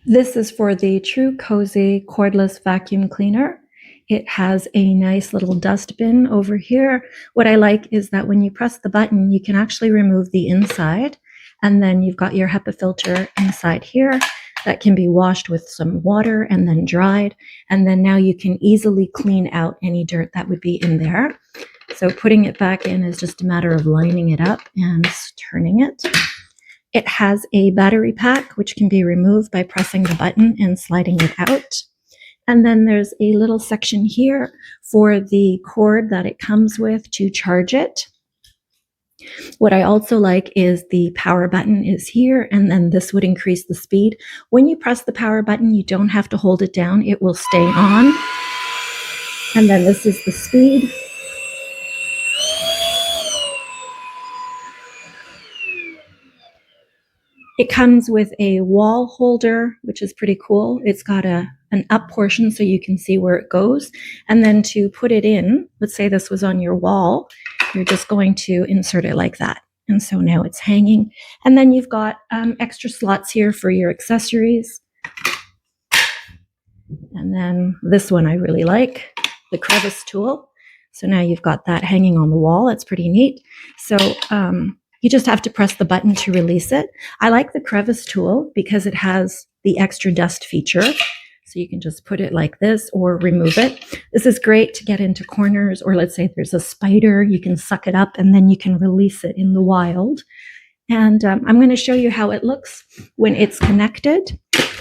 This is for the Trucozie Cordless Vacuum Cleaner. It has a nice little dustbin over here. What I like is that when you press the button, you can actually remove the inside, and then you've got your HEPA filter inside here that can be washed with some water and then dried. And then now you can easily clean out any dirt that would be in there. So putting it back in is just a matter of lining it up and turning it. It has a battery pack, which can be removed by pressing the button and sliding it out. And then there's a little section here for the cord that it comes with to charge it. What I also like is the power button is here, and then this would increase the speed. When you press the power button, you don't have to hold it down. It will stay on. And then this is the speed. It comes with a wall holder, which is pretty cool. It's got an up portion so you can see where it goes. And then to put it in, let's say this was on your wall, you're just going to insert it like that. And so now it's hanging. And then you've got extra slots here for your accessories. And then this one I really like, the crevice tool. So now you've got that hanging on the wall. That's pretty neat. So you just have to press the button to release it. I like the crevice tool because it has the extra dust feature. So you can just put it like this or remove it. This is great to get into corners, or let's say there's a spider, you can suck it up and then you can release it in the wild. And I'm going to show you how it looks when it's connected.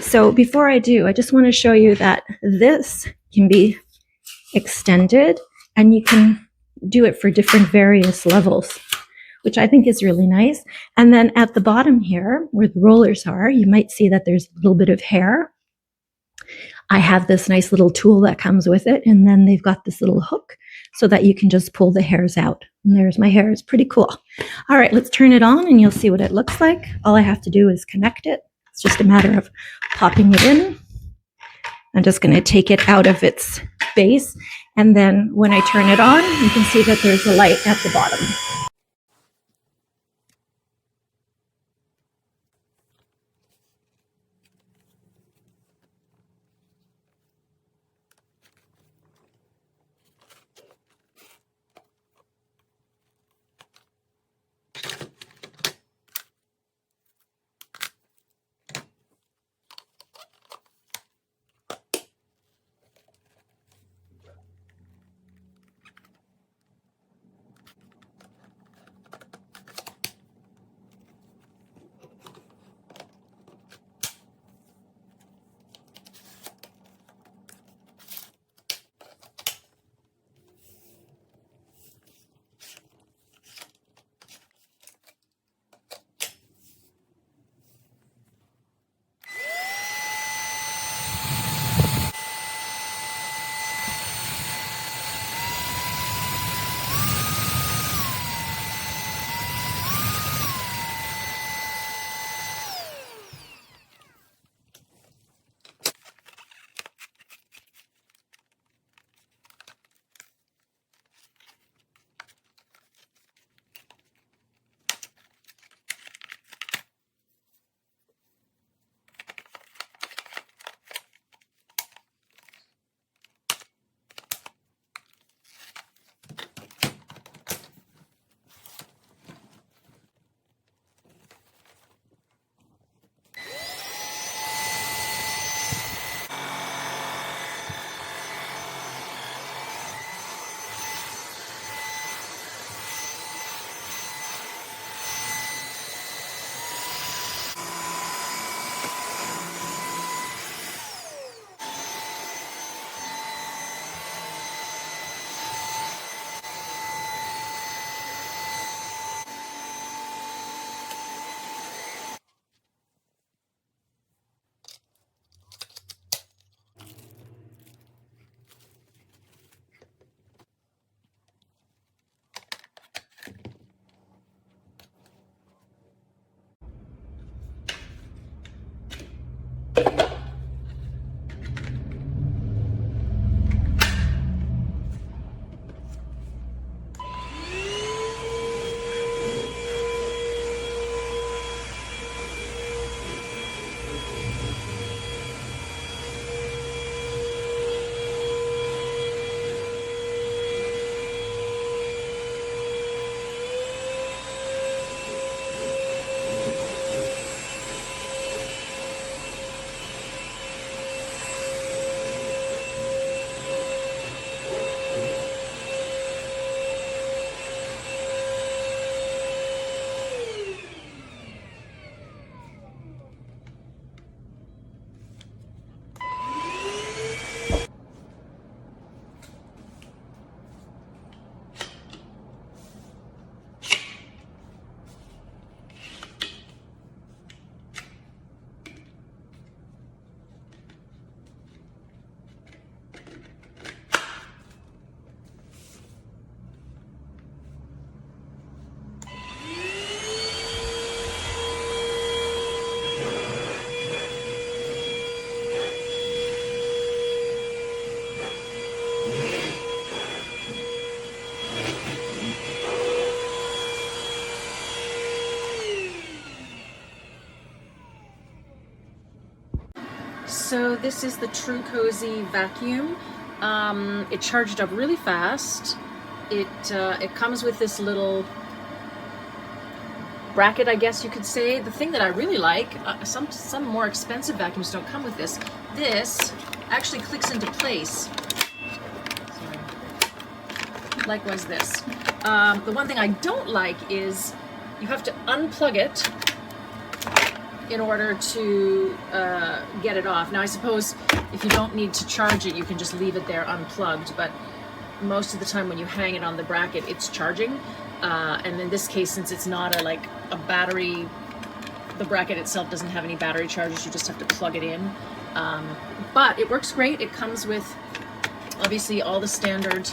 So before I do, I just want to show you that this can be extended and you can do it for different various levels, which I think is really nice. And then at the bottom here, where the rollers are, you might see that there's a little bit of hair. I have this nice little tool that comes with it, and then they've got this little hook so that you can just pull the hairs out. And there's my hair. It's pretty cool. All right, let's turn it on and you'll see what it looks like. All I have to do is connect it. It's just a matter of popping it in. I'm just going to take it out of its base, and then when I turn it on, you can see that there's a light at the bottom. So this is the Trucozie vacuum. It charged up really fast. It comes with this little bracket, I guess you could say. The thing that I really like, some more expensive vacuums don't come with this. This actually clicks into place. Sorry. Likewise this. The one thing I don't like is you have to unplug it in order to get it off. Now I suppose if you don't need to charge it, you can just leave it there unplugged, but most of the time when you hang it on the bracket, it's charging. And in this case, since it's not a battery, the bracket itself doesn't have any battery chargers, you just have to plug it in. But it works great. It comes with obviously all the standard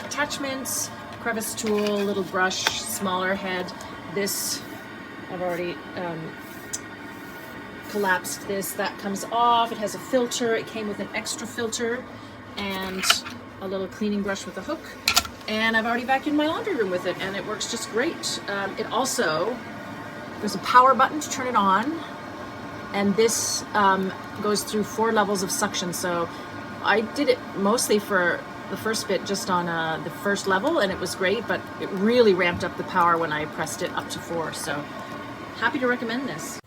attachments, crevice tool, little brush, smaller head. This, I've already collapsed this. That comes off. It has a filter. It came with an extra filter and a little cleaning brush with a hook. And I've already vacuumed my laundry room with it, and it works just great. It also, there's a power button to turn it on, and this goes through 4 levels of suction. So I did it mostly for the first bit just on the first level, and it was great, but it really ramped up the power when I pressed it up to 4. So happy to recommend this.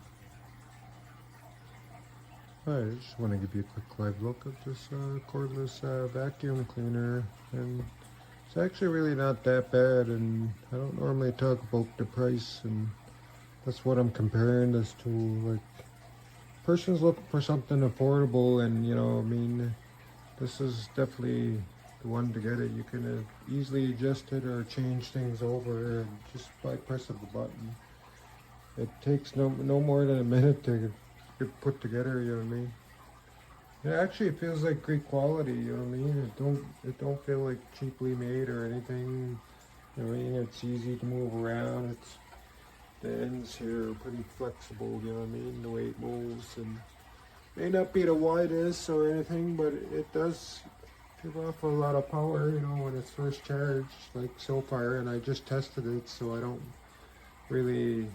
Hi, I just want to give you a quick live look at this cordless vacuum cleaner, and it's actually really not that bad. And I don't normally talk about the price, and that's what I'm comparing this to. Like, person's looking for something affordable, and you know, I mean, this is definitely the one to get it. You can easily adjust it or change things over just by pressing the button. It takes no more than a minute to get put together, you know what I mean? It actually feels like great quality, you know what I mean? It don't feel like cheaply made or anything. You know what I mean? It's easy to move around. The ends here are pretty flexible, you know what I mean? The way it moves, and may not be the widest or anything, but it does give off a lot of power, you know, when it's first charged, like so far. And I just tested it, so I don't really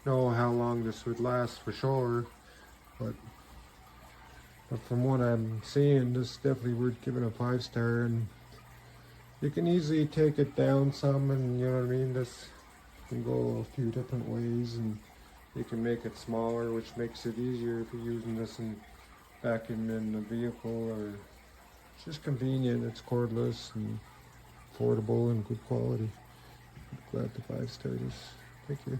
know how long this would last for sure, but from what I'm seeing, this is definitely worth giving a 5-star. And you can easily take it down some, and you know what I mean, this can go a few different ways, and you can make it smaller, which makes it easier if you're using this back in the vehicle, or it's just convenient. It's cordless and affordable and good quality. I'm glad to 5-star this. Thank you.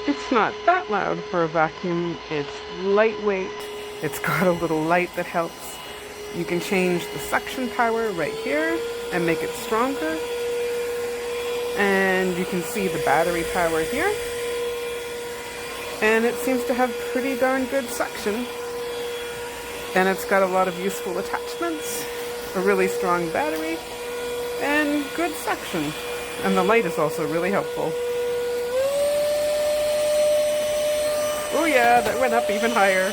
It's not that loud for a vacuum. It's lightweight. It's got a little light that helps. You can change the suction power right here and make it stronger. And you can see the battery power here. And it seems to have pretty darn good suction. And it's got a lot of useful attachments, a really strong battery, and good suction. And the light is also really helpful. Oh yeah, that went up even higher.